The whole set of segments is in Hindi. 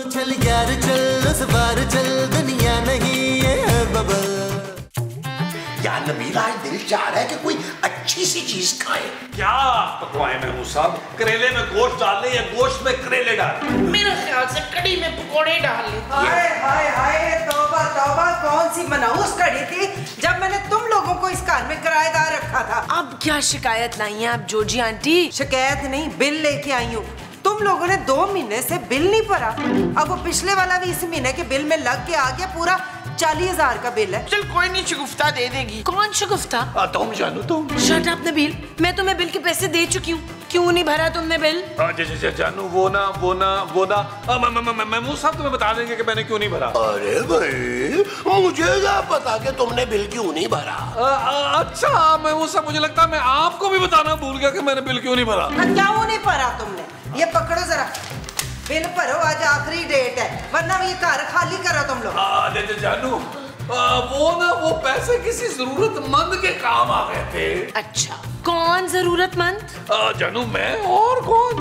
चल यार चल उस बार चल दुनिया नहीं ये है बबल। यार नबील आज दिल चाह रहा है कि कोई अच्छी सी चीज खाए। क्या पकवाए महमूद साहब? करेले में गोश्त डाल ले या गोश्त में करेले डाल? मेरे ख्याल से कड़ी में पकोड़े डाल ले। हाय हाय हाय, तौबा तौबा, कौन सी मनहूस कड़ी थी जब मैंने तुम लोगों को इस घर में किराएदार रखा था। अब क्या शिकायत लाई है आप जोजी आंटी? शिकायत नहीं, बिल लेके आई हूँ। तुम लोगों ने 2 महीने से बिल नहीं भरा। अब वो पिछले वाला भी इस महीने के बिल में लग के आ गया, पूरा 40,000 का बिल है। चल कोई नहीं, शगुफ्ता दे देगी। कौन शगुफ्ता? तुम जानू तुम। शट अप नबील, मैं तुम्हें बिल के पैसे दे चुकी हूँ, क्यों नहीं भरा तुमने बिल? जानू वो ना महमूद साहब तुम्हें बता देंगे कि मैंने क्यों नहीं भरा। अरे भाई मुझे क्या पता कि तुमने बिल क्यों नहीं भरा। अच्छा महमूद साहब, मुझे लगता है मैं आपको भी बताना भूल गया कि मैंने बिल क्यों नहीं भरा। क्यों नहीं भरा तुमने? ये पकड़ो जरा, बिल भरो, आज आखिरी डेट है, वरना ये घर खाली करो तुम लोग। जानू वो पैसे किसी जरूरतमंद के काम आ गए थे। अच्छा, कौन जरूरतमंद? जानू मैं और कौन?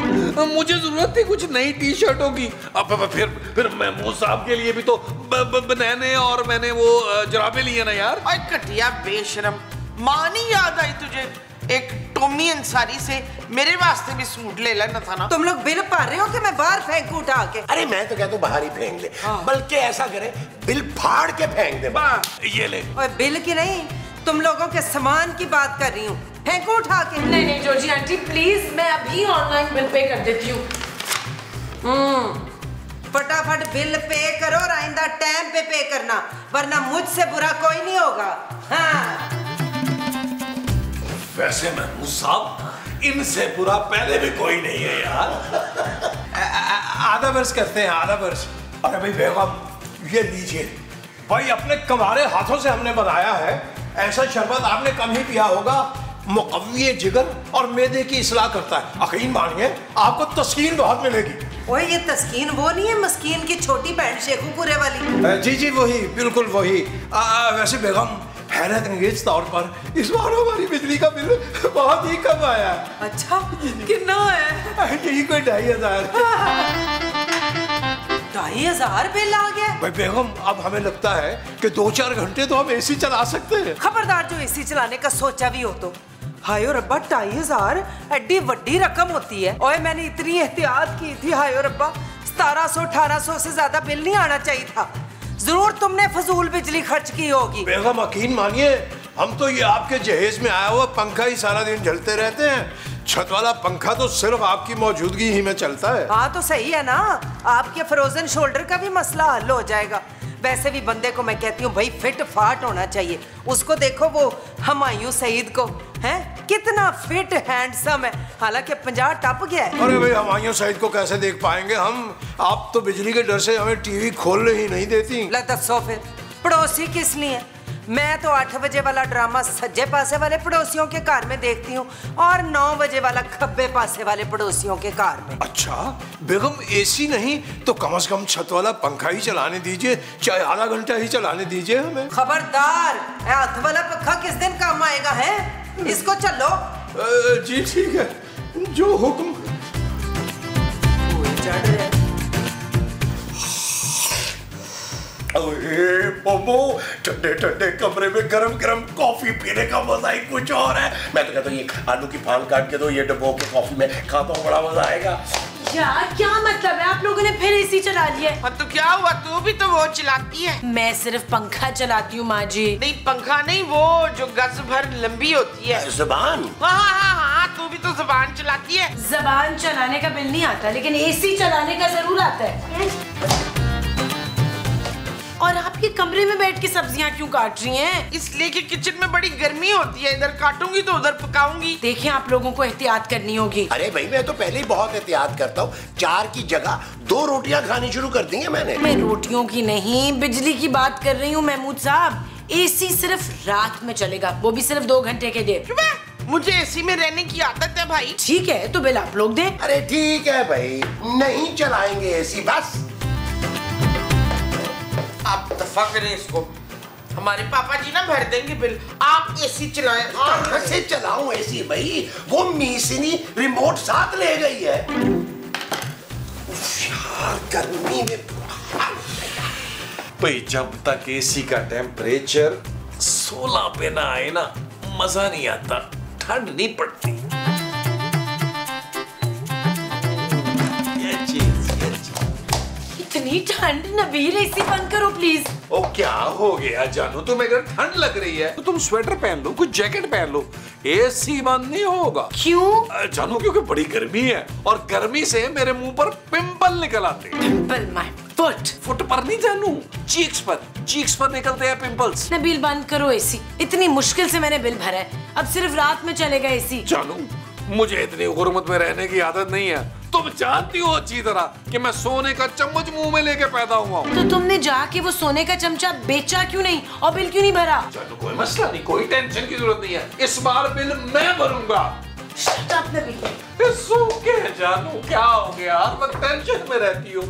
मुझे जरूरत थी कुछ नई टी शर्टों की। अब फिर महमूद साहब के लिए भी तो बनैने और मैंने वो जुराबे लिए ना यार। ओए कटिया बेशरम, माँ नहीं याद आई तुझे? एक टोमी अंसारी से मेरे वास्ते भी सूट ले लेना था ना। तुम लोग बिल भर रहे हो कि मैं बाहर फेंकूं उठा के? अरे मैं तो कहता हूँ बाहर ही फेंक ले, बल्कि ऐसा करे बिल फाड़ के फेंक दे। ये ले। और बिल की नहीं, तुम लोगों के सामान की बात कर रही हूँ, फेंकूं उठा के। नहीं जोजी आंटी प्लीज, मैं अभी ऑनलाइन बिल पे कर देती हूँ। फटाफट बिल पे करो और आइंदा टाइम पे पे करना, वरना मुझसे बुरा कोई नहीं होगा। हाँ। वैसे महमूद साहब इनसे बुरा पहले भी कोई नहीं है यार। आधा वर्ष करते हैं, आधा वर्ष। अरे भाई बेगम ये लीजिए भाई, अपने कमारे हाथों से हमने बनाया है। ऐसा शरबत आपने कम ही पिया होगा, मुकव्वी जिगर और मैदे की इस्लाह करता है। यकीन मानिए आपको तस्कीन बहुत मिलेगी। ओए ये तस्कीन वो नहीं है मस्कीन की छोटी पैंट शेखूपुरे वाली? जी वही, बिल्कुल वही। वैसे बेगम हैरत अंगेज तौर पर इस बार हमारी बिजली का बिल बहुत ही कम आया। अच्छा, कितना है? यही कोई 2,500। 2,500 बिल आ गया? भाई बेगम अब हमें लगता है कि 2-4 घंटे तो हम एसी चला सकते हैं। खबरदार जो एसी चलाने का सोचा भी हो तो। हायो रब्बा, 2,500 एडी वड्डी रकम होती है। ओए मैंने इतनी एहतियात की थी। हायो रब्बा, 1700-1800 से ज्यादा बिल नहीं आना चाहिए था। जरूर तुमने फजूल बिजली खर्च की होगी। बेगम यकीन मानिए हम तो ये आपके जहेज में आया हुआ पंखा ही सारा दिन जलते रहते हैं। छत वाला पंखा तो सिर्फ आपकी मौजूदगी ही में चलता है। हाँ तो सही है ना, आपके फ्रोजन शोल्डर का भी मसला हल हो जाएगा। वैसे भी बंदे को मैं कहती हूँ भाई फिट फाट होना चाहिए। उसको देखो वो हुमायूं सईद को, हैं कितना फिट हैंडसम है, हालांकि 50 टप गया है। अरे भाई हुमायूं सईद को कैसे देख पाएंगे हम? आप तो बिजली के डर से हमें टीवी खोलने ही नहीं देती। ला दसो फिर पड़ोसी किस लिए? मैं तो 8 बजे वाला ड्रामा सज्जे पासे वाले पड़ोसियों के घर में देखती हूँ और 9 बजे वाला खब्बे पासे वाले पड़ोसियों के घर में। अच्छा बेगम एसी नहीं तो कम से कम छत वाला पंखा ही चलाने दीजिए, चाहे आधा घंटा ही चलाने दीजिए हमें। खबरदार, हाथ वाला पंखा किस दिन काम आएगा है? इसको चलो। जी ठीक है, जो हुक्म। चढ़ रहे ठंडे ठंडे कमरे में गरम गरम कॉफी पीने का मजा ही कुछ और है। मैं तो कहता हूँ ये आलू की फान काट के दो, ये डब्बो के कॉफी में खाता हूँ, बड़ा मजा आएगा। यार क्या मतलब है, आप लोगों ने फिर एसी चला लिया? तो क्या हुआ, तू भी तो वो चलाती है। मैं सिर्फ पंखा चलाती हूँ माँ जी। नहीं पंखा नहीं, वो जो गज भर लंबी होती है जुबान। हाँ, तू भी तो जुबान चलाती है। जुबान चलाने का बिल नहीं आता, लेकिन एसी चलाने का जरूर आता है। और आप ये कमरे में बैठ के सब्जियां क्यों काट रही हैं? इसलिए कि किचन में बड़ी गर्मी होती है, इधर काटूंगी तो उधर पकाऊंगी। देखिए आप लोगों को एहतियात करनी होगी। अरे भाई मैं तो पहले ही बहुत एहतियात करता हूँ। 4 की जगह 2 रोटियां खानी शुरू कर दी है मैंने। मैं रोटियों की नहीं, बिजली की बात कर रही हूँ महमूद साहब। एसी सिर्फ रात में चलेगा, वो भी सिर्फ 2 घंटे के लिए। मुझे एसी में रहने की आदत है भाई। ठीक है तो बिल आप लोग दें। अरे ठीक है भाई, नहीं चलाएंगे एसी बस। आप दफा करें इसको, हमारे पापा जी ना भर देंगे बिल, आप एसी चलाएं। कहाँ से चलाऊं एसी भाई, वो मीसिनी रिमोट साथ ले गई है। यार गर्मी में भाई जब तक एसी का टेम्परेचर 16 पे ना आए ना मजा नहीं आता, ठंड नहीं पड़ती। ये चीज। इतनी ठंड, नबील एसी बंद करो प्लीज। ओ क्या हो गया जानू, तुम्हें अगर ठंड लग रही है तो तुम स्वेटर पहन लो, कुछ जैकेट पहन लो, एसी बंद नहीं होगा। क्यों जानू? क्योंकि बड़ी गर्मी है और गर्मी से मेरे मुंह पर पिंपल निकल आते हैं। पिंपल माय फुट पर नहीं जानू, चीक्स पर निकलते हैं पिंपल्स। नबील बंद करो एसी, इतनी मुश्किल से मैंने बिल भरा है, अब सिर्फ रात में चलेगा एसी। जानू मुझे इतनी गुर्बत में रहने की आदत नहीं है, तुम जानती हो अच्छी तरह कि मैं सोने का चम्मच मुंह में लेके पैदा हुआ हूँ। तो तुमने जाके वो सोने का चमचा बेचा क्यों नहीं और बिल क्यों नहीं भरा? जानू कोई मसला नहीं, कोई टेंशन की जरूरत नहीं है, इस बार बिल मैं भरूंगा। Shut up Nabeel. जानू क्या हो गया यार, मैं टेंशन में रहती हूँ।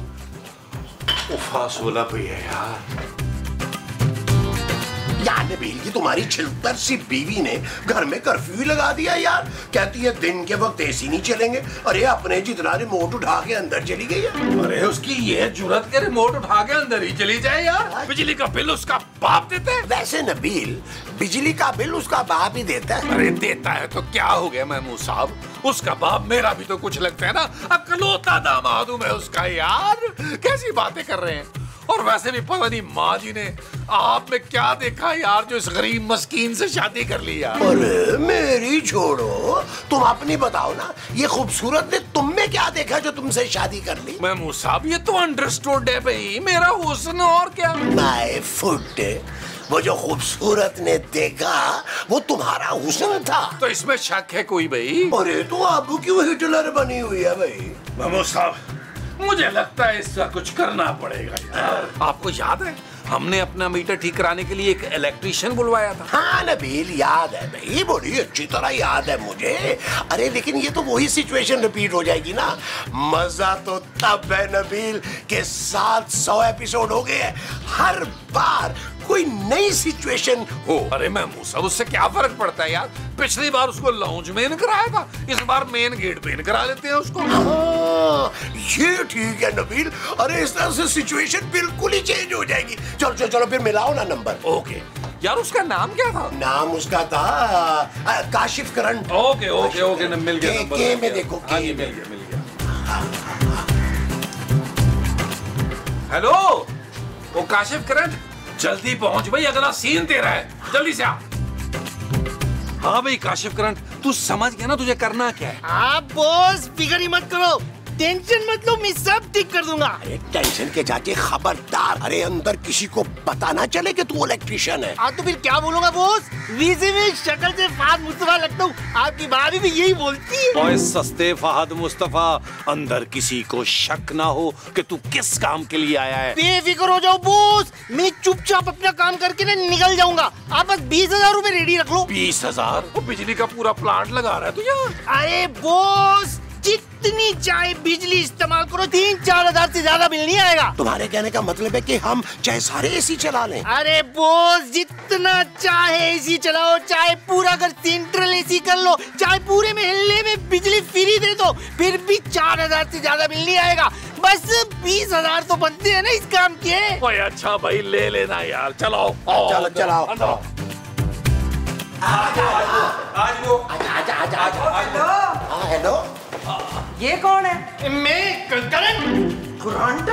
उफा सोला भी है यार। यार नबील की तुम्हारी छिलतर सी बीवी ने घर में कर्फ्यू लगा दिया यार। कहती है दिन के वक्त एसी नहीं चलेंगे। अरे अपने जितना रिमोट उठा के अंदर चली गई है। अरे उसकी ये जुर्रत के रिमोट उठा के अंदर ही चली जाए यार। बिजली का बिल उसका बाप देता है। वैसे नबील बिजली का बिल उसका बाप ही देता है। अरे देता है तो क्या हो गया महमूद साहब, उसका बाप मेरा भी तो कुछ लगता है ना, अकलौता दामाद हूं मैं उसका यार। कैसी बातें कर रहे हैं। और वैसे भी पता नहीं माँ जी ने आप में क्या देखा यार जो इस गरीब मस्कीन से शादी कर ली यार। अरे मेरी छोड़ो, तुम अपनी बताओ ना, ये खूबसूरत ने तुम में क्या देखा जो तुमसे शादी कर ली? महमूद साहब ये तो अंडरस्टूड है भाई, मेरा हुस्न और क्या। माय फुट, वो जो खूबसूरत ने देखा वो तुम्हारा हुस्न था। तो इसमें शक है कोई भाई? अरे तो अब क्यों हिटलर बनी हुई है भाई? महमूद साहब मुझे लगता है इसका कुछ करना पड़ेगा यार। आपको याद है हमने अपना मीटर ठीक कराने के लिए एक इलेक्ट्रीशियन बुलवाया था? हाँ नबील याद है भाई, बड़ी अच्छी तरह याद है मुझे। अरे लेकिन ये तो वही सिचुएशन रिपीट हो जाएगी ना। मजा तो तब है नबील के 700 एपिसोड हो गए हैं, हर बार कोई नई सिचुएशन हो। अरे महमूद साहब उससे क्या फर्क पड़ता है यार, पिछली बार उसको लाउंज में कराया था, इस बार मेन गेट पे करा लेते हैं उसको। हाँ, ये ठीक है नबील। अरे इस तरह से सिचुएशन बिल्कुल ही चेंज हो जाएगी। चलो चलो चलो फिर मिलाओ ना नंबर। ओके यार उसका नाम क्या था? नाम उसका था Kashif current. Okay okay okay मिल गया नंबर। के में देखो, हाँ जी मिल गया। हेलो वो काशिफ करंट, जल्दी पहुंच भाई, अगला सीन तेरा है, जल्दी से आ। हाँ भाई काशिफ करंट, तू समझ गया ना तुझे करना क्या है? आप बॉस फिक्र ही मत करो, टेंशन मत लो, मैं सब ठीक कर दूंगा। अरे टेंशन के चाचे खबरदार, अरे अंदर किसी को पता ना चले कि तू इलेक्ट्रिशियन है। तो फिर क्या बोलूंगा बॉस, वीजे में शक्ल से फहद मुस्तफा लगता हूँ, आपकी भाभी भी यही बोलती है। ओए सस्ते फहद मुस्तफा, अंदर किसी को शक ना हो कि तू किस काम के लिए आया है। बेफिक्र हो जाओ बॉस, मैं चुपचाप अपना काम करके ना निकल जाऊंगा, आप बस 20,000 रूपए रेडी रख लो। 20,000? वो बिजली का पूरा प्लांट लगा रहा है तू यार। अरे बॉस जितनी चाहे बिजली इस्तेमाल करो, 3-4 हजार से ज्यादा बिल नहीं आएगा। तुम्हारे कहने का मतलब है कि हम चाहे सारे एसी चला लें? अरे बॉस जितना चाहे एसी चलाओ, चाहे पूरा घर सेंट्रल एसी कर लो, चाहे पूरे महल्ले में बिजली फ्री दे दो, फिर भी 4,000 से ज्यादा बिल नहीं आएगा। बस 20,000 तो बनते हैं ना इस काम के। भाई अच्छा भाई ले लेना यार, चलो चलो चलाओ। हेलो ये कौन है? मैं करण। करंट?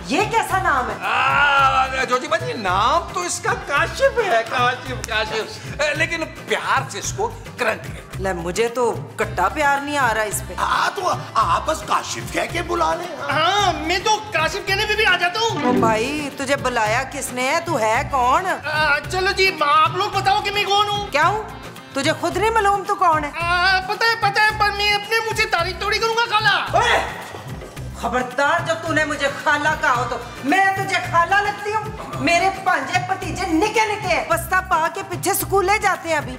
ये कैसा नाम है? जोजी भाई नाम तो इसका काशिफ है, काशिफ, लेकिन प्यार से इसको करंट कहते हैं। ले मुझे तो कट्टा प्यार नहीं आ रहा इस पे। हाँ तो आप बस काशिफ कह के बुला ले। हाँ मैं तो काशिफ कहने पे भी आ जाता हूँ। ओ भाई तुझे बुलाया किसने है, तू है कौन? चलो जी आप लोग बताओ कि मैं कौन हूँ। क्या हूँ? तुझे खुद नहीं मालूम तू कौन है? पता है पर मैं अपने मुंह से तारीफ थोड़ी करूंगा खाला। खबरदार जब तूने मुझे खाला कहा हो तो मैं तुझे खाला लगती हूँ? मेरे भांजे भतीजे निके निके बस्ता पा के पीछे स्कूले जाते हैं अभी।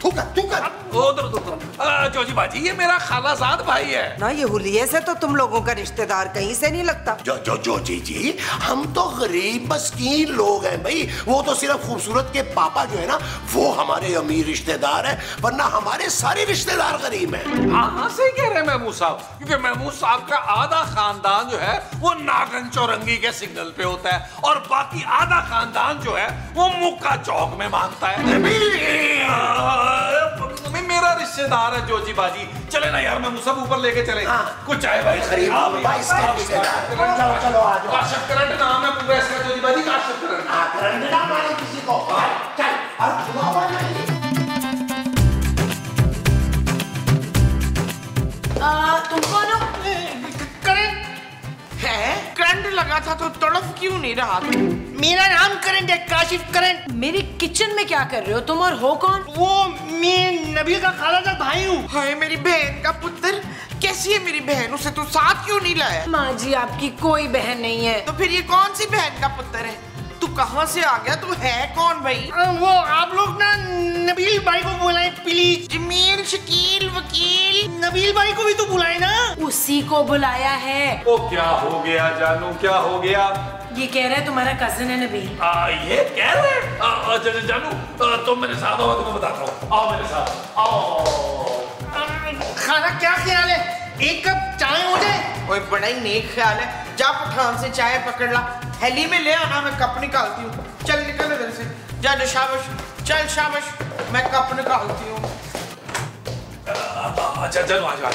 जोजी बाजी ये मेरा खालाजाद भाई है ना, ये हुलिये से तो तुम लोगों का रिश्तेदार कहीं से नहीं लगता। जो जी हम तो गरीब मस्कीन लोग हैं भाई, वो तो सिर्फ खूबसूरत के पापा जो है ना वो हमारे अमीर रिश्तेदार हैं, वरना हमारे सारे रिश्तेदार गरीब हैं। हाँ सही कह रहे हैं महमूद साहब, क्योंकि महमूद साहब का आधा खानदान जो जो है वो नागन चौरंगी के सिग्नल पे होता है और बाकी आधा खानदान जो है वो मुक्का चौक में मांगता है। मेरा रिश्तेदार है जोजी बाजी, चले ना यार, मैं सब ऊपर लेके चले। कुछ चाय भाई खरीद चलो आ जाओ। काशिफ करंट नाम है पूरा इसका, जोजी बाजी काशिफ करंट। करंट ना मारे किसी को। चल तुम कौन हो? करंट है? करंट लगा था तो तड़प क्यों नहीं रहा? मेरा नाम करंट है, काशिफ करंट। मेरे किचन में क्या कर रहे हो तुम और हो कौन? वो मैं नबील का खालाजाद भाई हूँ। हाय मेरी बहन का पुत्र, कैसी है मेरी बहन? उसे तो साथ क्यों नहीं लाया? माँ जी आपकी कोई बहन नहीं है। तो फिर ये कौन सी बहन का पुत्र है? तू कहाँ से आ गया? तू है कौन भाई? वो आप लोग ना नबील भाई को बुलाएं प्लीज। जमील, शकील, वकील। नबील भाई को भी तो बुलाए ना। उसी को बुलाया है। ओ क्या हो गया जानू, क्या हो गया? ये कह रहा है तुम्हारा कजन है नबील। ये कह रहे जानू तुम मेरे साथ आओ, तुम्हें बताता हूँ। आओ मेरे साथ आओ। खाना क्या ख्याल है, एक कप चाय हो जाए? ओए बड़ा ही नेक ख्याल है। जा पठान से चाय पकड़ ला, थैली में ले आना, मैं कप निकालती हूँ। चल निकल इधर से, जा जा, शाबाश, चल शाबाश, मैं कप निकालती हूँ। अच्छा चलो आ जाओ।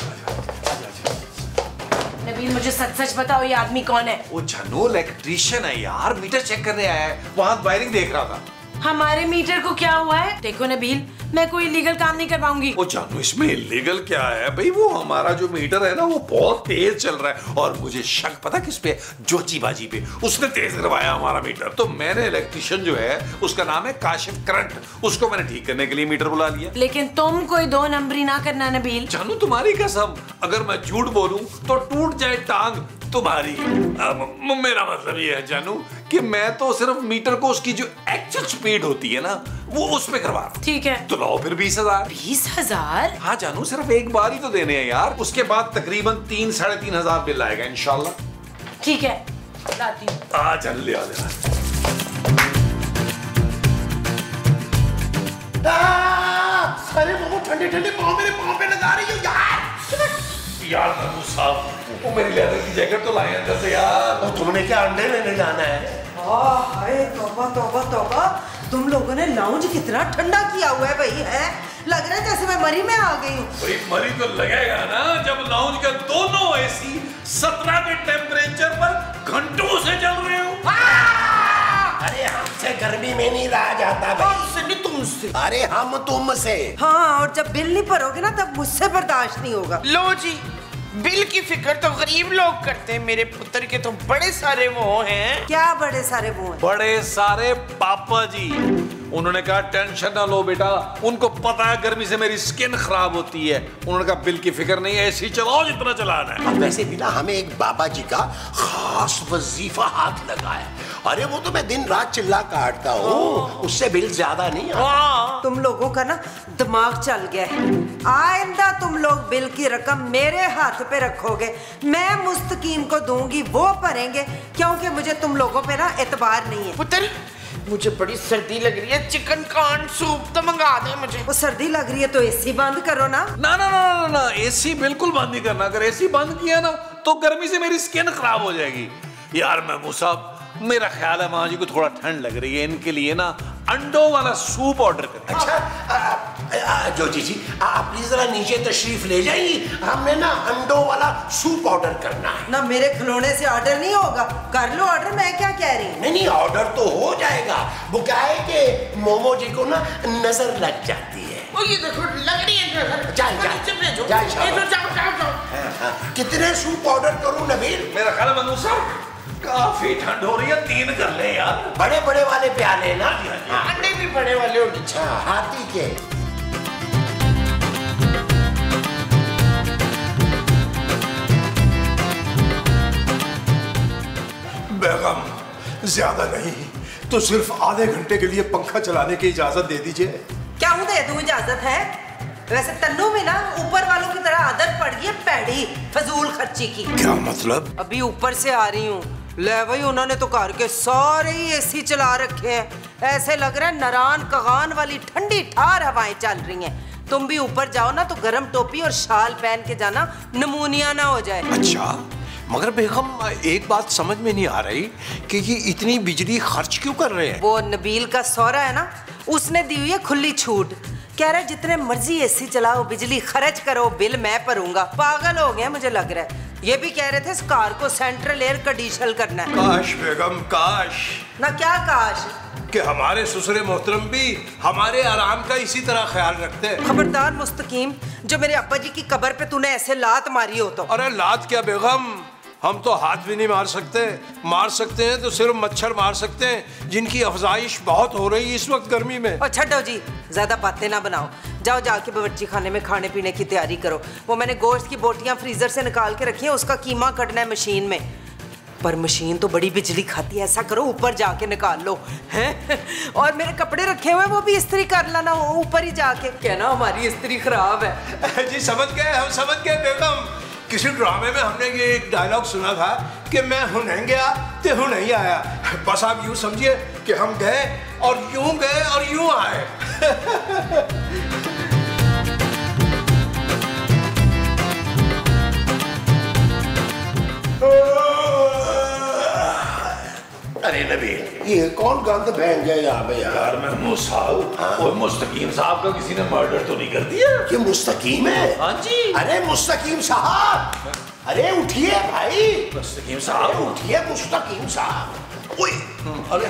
नबील मुझे सच सच बताओ ये आदमी कौन है? वो जानू इलेक्ट्रीशियन है यार, मीटर चेक करने आया है, वहां वायरिंग देख रहा था। हमारे मीटर को क्या हुआ है? देखो नबील, मैं कोई इलीगल काम नहीं करवाऊंगी। वो जानू इसमें इलीगल क्या है भाई? वो हमारा जो मीटर है ना वो बहुत तेज चल रहा है और मुझे शक पता किस पे? जोची बाजी पे। उसने तेज करवाया हमारा मीटर, तो मैंने इलेक्ट्रिशियन जो है उसका नाम है काशिफ करंट, उसको मैंने ठीक करने के लिए मीटर बुला लिया। लेकिन तुम कोई दो नंबरी ना करना नबील। जानू तुम्हारी कसम, अगर मैं झूठ बोलूं तो टूट जाए टांग तुम्हारी। मेरा मतलब ये है जानू कि मैं तो सिर्फ मीटर को उसकी जो एक्चुअल स्पीड होती है ना वो उस पे करवा रहा हूं। ठीक है तो लाओ फिर 20,000। 20,000? हाँ जानू, सिर्फ एक बार ही तो देने हैं यार, उसके बाद तकरीबन 3-3,500 बिल आएगा इंशाल्लाह। ठीक है लाती हूँ। आ चल ले आ। अरे वो ठंडे ठंडे पाँव मेरे पाँव पे लगा रही हो यार नबू साहब, वो मेरी लेदर की जैकेट तो लाए अंदर से यार। तुमने क्या अंडे लेने जाना है? हाय तौबा तौबा तौबा, तुम लोगों ने लाउंज कितना ठंडा किया हुआ है भाई। है लग रहा है जैसे मैं मरी में आ गई हूँ। भाई मरी तो लगेगा ना जब लाउंज के दोनों एसी 17 के टेम्परेचर पर घंटों से चल रहे हो। अरे हमसे गर्मी में नहीं रहा जाता भाई। हमसे नहीं, तुमसे। अरे हम तुमसे। हाँ, और जब बिल नहीं भरोगे ना तब मुझसे बर्दाश्त नहीं होगा। लो जी, बिल की फिक्र तो गरीब लोग करते हैं। मेरे पुत्र के तो बड़े सारे वो हैं। क्या बड़े सारे वो हैं? बड़े सारे पापा जी। उन्होंने कहा टेंशन ना लो बेटा, उनको पता है गर्मी से मेरी स्किन खराब होती है। उन्होंने कहा बिल की फिक्र नहीं है, ऐसी चलाओ जितना चलाना है। अब वैसे भी ना हमें एक बाबा जी का खास वजीफा हाथ लगा है। अरे वो तो मैं दिन रात चिल्ला काटता हूँ, उससे बिल ज्यादा नहीं आता। तुम लोगों का ना दिमाग चल गया है। आइंदा तुम लोग बिल की रकम मेरे हाथ पे रखोगे, मैं मुस्तकीम को दूंगी, वो भरेंगे, क्योंकि मुझे तुम लोगों पे ना एतबार नहीं है। पुत्र, मुझे बड़ी सर्दी लग रही है, चिकन कॉर्न सूप तो मंगा दे मुझे। वो सर्दी लग रही है तो एसी बंद करो ना। ना ना ना ना ना, एसी बिल्कुल बंद नहीं करना। अगर एसी बंद किया ना तो गर्मी से मेरी स्किन खराब हो जाएगी। यार महमूद साहब, मेरा ख्याल है माँ जी को थोड़ा ठंड लग रही है, इनके लिए ना अंडों वाला सूप ऑर्डर करें। अच्छा जोजी जी, आप प्लीज जरा नीचे तशरीफ ले जाइए, हमने ना अंडों वाला सूप ऑर्डर करना है। ना मेरे खिलौने से ऑर्डर नहीं होगा, कर लो ऑर्डर, मैं क्या कह रही हूँ। नहीं ऑर्डर तो हो जाएगा, वो क्या है कि मोमो जी को ना नजर लग जाती है। ओ ये देखो लग रही है नजर। जाओ। कितने सूप ऑर्डर करूं नबील? मेरा ख्याल है महमूद साहब काफी ठंड हो रही है, 3 कर ले यार। बड़े बड़े वाले प्याले ना। अंडे भी बड़े वाले होने चाहिए। हाथी के। बेगम, ज्यादा नहीं तो सिर्फ आधे घंटे के लिए पंखा चलाने की इजाजत दे दीजिए। क्या दे दूं इजाजत है? वैसे तन्नू में ना ऊपर वालों की तरह आदत पड़ गई है पैड़ी फजूल खर्ची की। क्या मतलब? अभी ऊपर से आ रही हूँ, ले भाई उन्होंने तो घर के सारे ही एसी चला रखे हैं। ऐसे लग रहा है नरान कगान वाली ठंडी ठार हवाएं चल रही हैं। तुम भी ऊपर जाओ ना तो गर्म टोपी और शाल पहन के जाना, नमूनिया ना हो जाए। अच्छा, मगर बेगम एक बात समझ में नहीं आ रही कि ये इतनी बिजली खर्च क्यों कर रहे हैं? वो नबील का सौरा है ना, उसने दी हुई है खुली छूट। कह रहा है जितने मर्जी एसी चलाओ, बिजली खर्च करो, बिल मैं भरूंगा। पागल हो गया मुझे लग रहा है। ये भी कह रहे थे इस कार को सेंट्रल एयर कंडीशनल करना है। काश बेगम काश ना क्या काश कि हमारे ससुरे मोहतरम भी हमारे आराम का इसी तरह ख्याल रखते हैं। खबरदार मुस्तकीम, जो मेरे अब्बा जी की कब्र पे तूने ऐसे लात मारी हो तो। अरे लात क्या बेगम, हम तो हाथ भी नहीं मार सकते। मार सकते हैं तो सिर्फ मच्छर मार सकते हैं जिनकी अफजाइश बहुत हो रही है इस वक्त गर्मी में। और छड्डो जी, ज्यादा बातें ना बनाओ। जाओ जाके बावर्ची खाने में खाने पीने की तैयारी करो। वो मैंने गोश्त की बोटियां फ्रीजर से निकाल के रखी है, उसका कीमा कटना है मशीन में। पर मशीन तो बड़ी बिजली खाती है। ऐसा करो ऊपर जाके निकाल लो हैं। और मेरे कपड़े रखे हुए वो भी इस्त्री कर लेना ऊपर ही जाके। कहना हमारी इस्त्री खराब है। जी समझ गए, हम समझ गए बेगम। किसी ड्रामे में हमने ये एक डायलॉग सुना था कि मैं हूं नहीं गया ते हूं नहीं आया। बस आप यूं समझिए कि हम गए और यूं आए। अरे नबील, ये कौन गंद बहन गया यहाँ पे यार? महमूद साहब, वो मुस्तकीम साहब का किसी ने मर्डर तो नहीं कर दिया? ये मुस्तकीम है? हाँ जी। अरे मुस्तकीम साहब, अरे उठिए भाई। मुस्तकीम साहब उठिए, मुस्तकीम साहब। ओए, अरे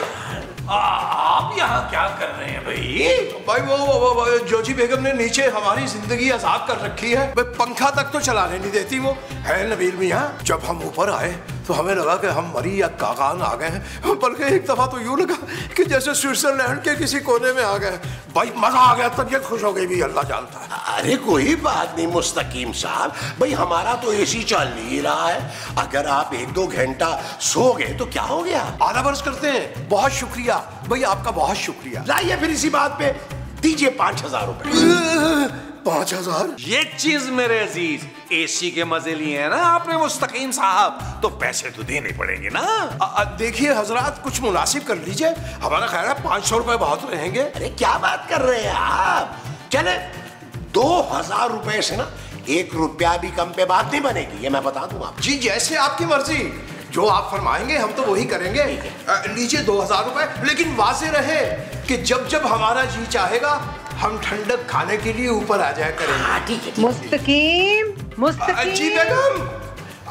आप यहाँ क्या कर रहे हैं भाई? भाई वो जोजी बेगम ने नीचे हमारी जिंदगी आजाद कर रखी है। भाई पंखा तक तो चलाने नहीं देती वो है नबील मियाँ। जब हम ऊपर आए तो हमें लगा कि हम मरी या कागान आ गए हैं, बल्कि एक दफा तो यूं लगा कि जैसे स्विट्जरलैंड के किसी कोने में आ गए। भाई मजा आ गया, तबीयत खुश हो गई भी, अल्लाह जानता है। अरे कोई बात नहीं मुस्तकीम साहब, भाई हमारा तो एसी चल ही रहा है। अगर आप 1-2 घंटा सो गए तो क्या हो गया? आला बर्स करते हैं। बहुत शुक्रिया भाई, आपका बहुत शुक्रिया। लाइए फिर इसी बात पे दीजिए 5000 रुपए। 5000? ये चीज मेरे अजीज, एसी के मजे लिए हैं ना आपने मुस्तकीम साहब, तो पैसे तो देने पड़ेंगे ना। देखिए हजरात, कुछ मुनासिब कर लीजिए। हमारा ख्याल है 500 रुपए बहुत रहेंगे। अरे क्या बात कर रहे हैं आप? चले 2000 रुपए से ना 1 रुपया भी कम पे बात नहीं बनेगी, ये मैं बता दूं आप। जी जैसे आपकी मर्जी, जो आप फरमाएंगे हम तो वही करेंगे। लीजिए 2000 रुपए, लेकिन वाज़े रहे कि जब जब हमारा जी चाहेगा हम ठंडक खाने के लिए ऊपर आ जाया करेंगे। हाँ ठीक है। मुस्तकीम, मुस्तकीम। जी बेगम,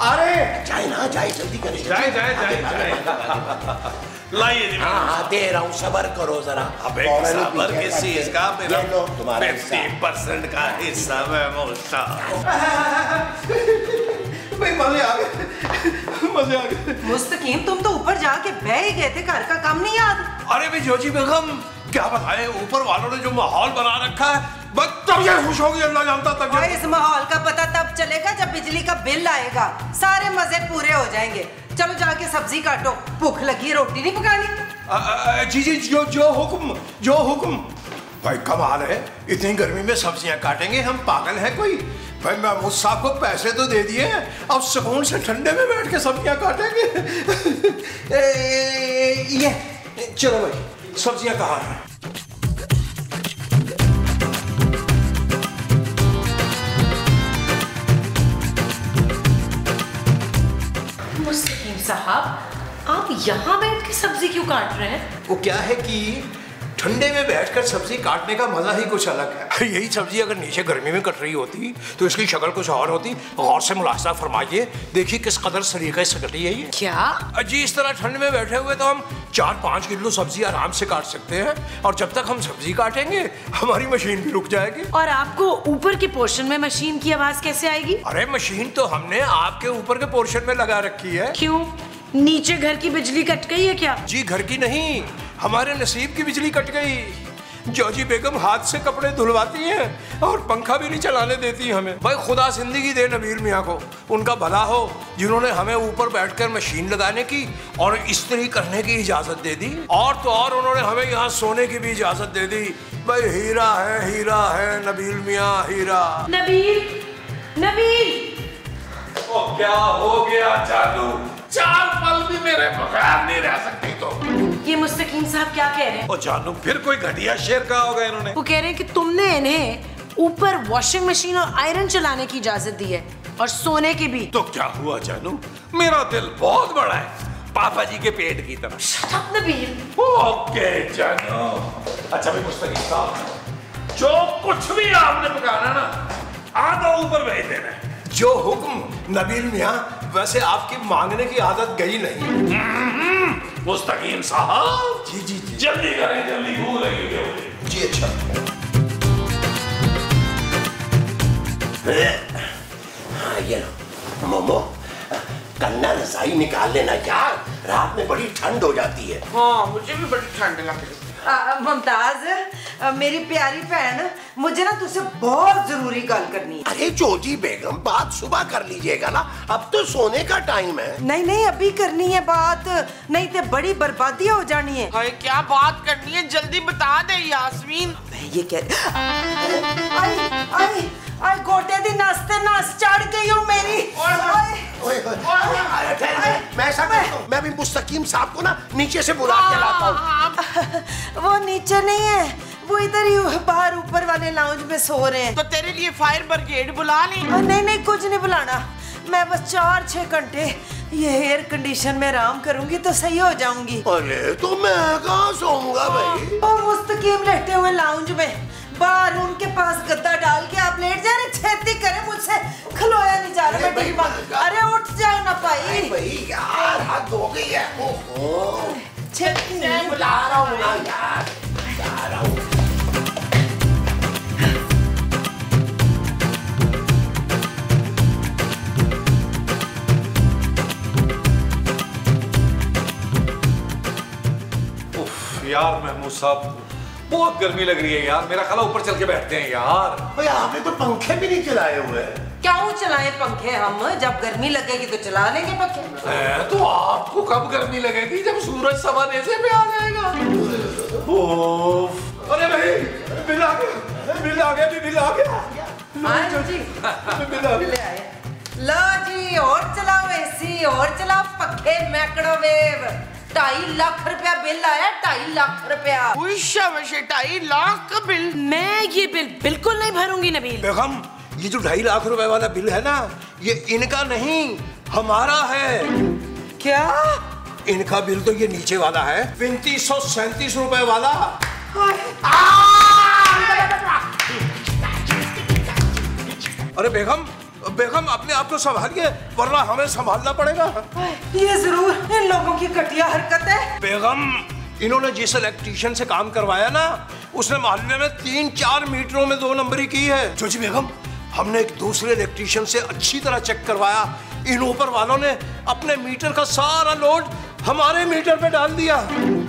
अरे जाए ना, जाए जल्दी करें। जाए लाइए जी। हाँ दे रहा हूँ, सबर करो जरा। अबे सबर किस चीज का? मेरा 50% का हिस्सा महमूद साहब। भाई मजे आ गए। मुस्तकीम, तुम तो ऊपर जाके बह ही गए थे, घर का काम नहीं याद? अरे भाई जोजी बेगम, क्या बताएं, ऊपर वालों ने जो माहौल बना रखा है, बस तब ये खुश होगी, अल्लाह जानता तब। और इस माहौल का पता तब चलेगा जब बिजली का बिल आएगा, सारे मजे पूरे हो जाएंगे। चलो जाके सब्जी काटो, भूख लगी, रोटी नहीं पकानी? जी जो हुक्म। भाई कमाल है, इतनी गर्मी में सब्जियां काटेंगे हम? पागल है कोई? भाई महमूद साहब को पैसे तो दे दिए, अब सुकून से ठंडे में बैठ के सब्जियां काटेंगे। ये चलो भाई, सब्जियां कहाँ हैं? मुस्तकीम साहब, आप यहाँ बैठ के सब्जी क्यों काट रहे हैं? वो क्या है कि ठंडे में बैठकर सब्जी काटने का मजा ही कुछ अलग है। यही सब्जी अगर नीचे गर्मी में कट रही होती तो इसकी शक्ल कुछ और होती। गौर से मुलाहिजा फरमाइए, देखिए किस कदर सलीके से कटी है ये। क्या जी, इस तरह ठंड में बैठे हुए तो हम 4-5 किलो सब्जी आराम से काट सकते हैं, और जब तक हम सब्जी काटेंगे हमारी मशीन भी रुक जाएगी। और आपको ऊपर के पोर्शन में मशीन की आवाज कैसे आएगी? अरे मशीन तो हमने आपके ऊपर के पोर्शन में लगा रखी है। क्यों, नीचे घर की बिजली कट गई है क्या? जी घर की नहीं, हमारे नसीब की बिजली कट गई। जोजी बेगम हाथ से कपड़े धुलवाती हैं और पंखा भी नहीं चलाने देती हमें। भाई खुदा जिंदगी दे नबील मियाँ को, उनका भला हो, जिन्होंने हमें ऊपर बैठकर मशीन लगाने की और इस्त्री करने की इजाजत दे दी। और तो और उन्होंने हमें यहाँ सोने की भी इजाजत दे दी। भाई हीरा है नबील मियाँ, हीरा। नबील ओ क्या हो गया जानू? 4 पल भी मेरे बगैर नहीं रह सकती तो। ये मुस्तकीम साहब क्या कह रहे हैं? ओ जानू, फिर कोई घटिया शेर कहा होगा इन्होंने। वो कह रहे हैं कि तुमने इन्हें ऊपर वॉशिंग मशीन और आयरन चलाने की इजाजत दी है, और सोने की भी। तो क्या हुआ जानू, मेरा दिल बहुत बड़ा है, पापा जी के पेट की तरह। Shut up, Nabeel. ओके जानू। अच्छा भाई मुस्तकीम साहब, जो कुछ भी आपने पकाना ना आधा ऊपर भेज देना। जो हुक्म नबील मियाँ, वैसे आपकी मांगने की आदत गई नहीं। मुस्तकीम साहब जी जी जी जल्दी करें, जल्दी भूख लगी हुई है मुझे। जी। अच्छा हाँ ये लो मोमो, कन्ना रजाई निकाल लेना यार, रात में बड़ी ठंड हो जाती है। हाँ मुझे भी बड़ी ठंड लग रही। मुमताज, मेरी प्यारी बहन, मुझे ना तुझसे बहुत जरूरी गल करनी है। अरे जोजी बेगम, बात सुबह कर लीजिएगा ना, अब तो सोने का टाइम है। नहीं नहीं, अभी करनी है बात, नहीं तो बड़ी बर्बादी हो जानी है। हाय क्या बात करनी है, जल्दी बता दे यास्मीन। मैं ये कह आई आई आई गोटे दी नाश्ते नाश चढ़ गई हो मेरी। मैं ऐसा करता हूँ, मैं अभी मुस्तकीम साहब को ना नीचे से बुला के लाता हूँ। वो नीचे नहीं है, वो इधर ही बाहर ऊपर वाले लाउंज में सो रहे हैं। तो तेरे लिए फायर ब्रिगेड बुला ली। नहीं नहीं, कुछ नहीं बुलाना, मैं बस 4-6 घंटे ये एयर कंडीशन में आराम करूंगी तो सही हो जाऊंगी। अरे तो मैं कहाँ सोऊंगा भाई? और मुस्तकीम लेटे हुए लाउंज में, बाहर उनके पास गद्दा डाल के आप लेट जा रहे, छेती करें, मुझसे खलोया नहीं जा रहा। मैं ठीक बात, अरे उठ जाओ ना भाई। भाई यार हद हो गई है। ओहो छेती मैं बुला रहा हूँ ना यार, जा रहा हूँ। यार महमूद साहब, बहुत गर्मी लग रही है यार, मेरा ख्याल ऊपर चल के बैठते हैं यार। भाई आपने तो पंखे भी नहीं चलाए हुए। क्यों चलाएं पंखे हम? जब गर्मी लगेगी तो चला लेंगे पंखे। तो आपको कब गर्मी लगेगी? जब सूरज सवा नेज़े पे आ जाएगा। अरे भाई बिल आ गया, बिल आ गया, बिल आ गया। हाँ जी, बिल आ गया। लो जी, और चलाओ एसी, और चलाओ पंखे, माइक्रोवेव। 2.5 लाख रुपया बिल आया, 2.5 लाख रुपया। 2.5 लाख का बिल? मैं ये बिल बिल्कुल नहीं भरूंगी नबील। बेगम, ये जो 2.5 लाख रुपए वाला बिल है ना, ये इनका नहीं हमारा है। क्या? इनका बिल तो ये नीचे वाला है, 3537 रुपए वाला। अरे बेगम, बेगम अपने आप को संभालिए, वरना हमें संभालना पड़ेगा। ये जरूर इन लोगों की घटिया हरकत है। बेगम, इन्होंने जिस इलेक्ट्रीशियन से काम करवाया ना, उसने मोहल्ले में 3-4 मीटरों में 2 नंबरी की है। जोजी बेगम, हमने एक दूसरे इलेक्ट्रीशियन से अच्छी तरह चेक करवाया, इन ऊपर वालों ने अपने मीटर का सारा लोड हमारे मीटर पे डाल दिया।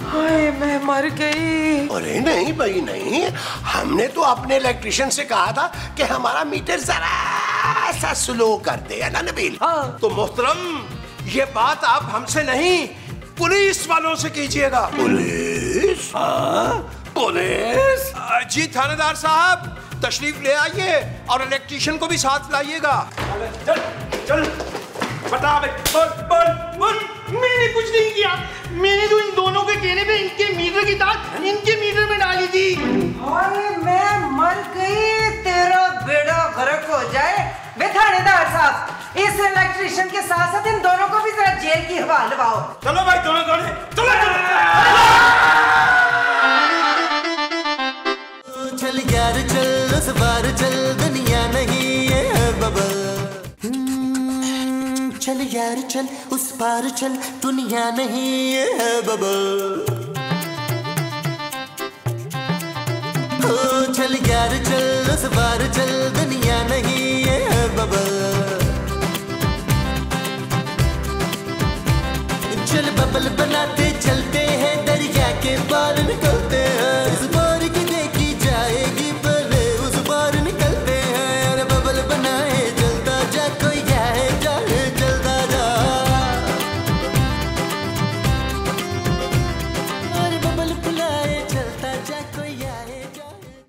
हाय मैं मर गई। अरे नहीं भाई नहीं, हमने तो अपने इलेक्ट्रिशियन से कहा था कि हमारा मीटर जरा सा स्लो कर दे, है ना नबील? हाँ। तो मोहतरम, ये बात आप हमसे नहीं पुलिस वालों से कीजिएगा। पुलिस? हाँ पुलिस। जी थानेदार साहब, तशरीफ ले आइए और इलेक्ट्रिशियन को भी साथ लाइएगा। चल चल बता बे, बोल। मैंने कुछ नहीं किया, मैंने तो इन दोनों के कहने पे इनके मीटर की तार इनके मीटर में डाली थी। हाय मैं मर गई, तेरा बेड़ा गर्क हो जाए। वे थानेदार साहब, इस इलेक्ट्रिशियन के साथ साथ इन दोनों को भी जरा जेल की हवा लवाओ। चलो भाई, दोनों चलो। चल यार चल, उस बार चल, दुनिया नहीं है बबल। चल यार चल, उस पार चल, दुनिया नहीं है बबल। ओ चल यार चल, उस पार चल, दुनिया नहीं है बबल। चल बबल बनाते चलते हैं, दरिया के पार निकलते हैं।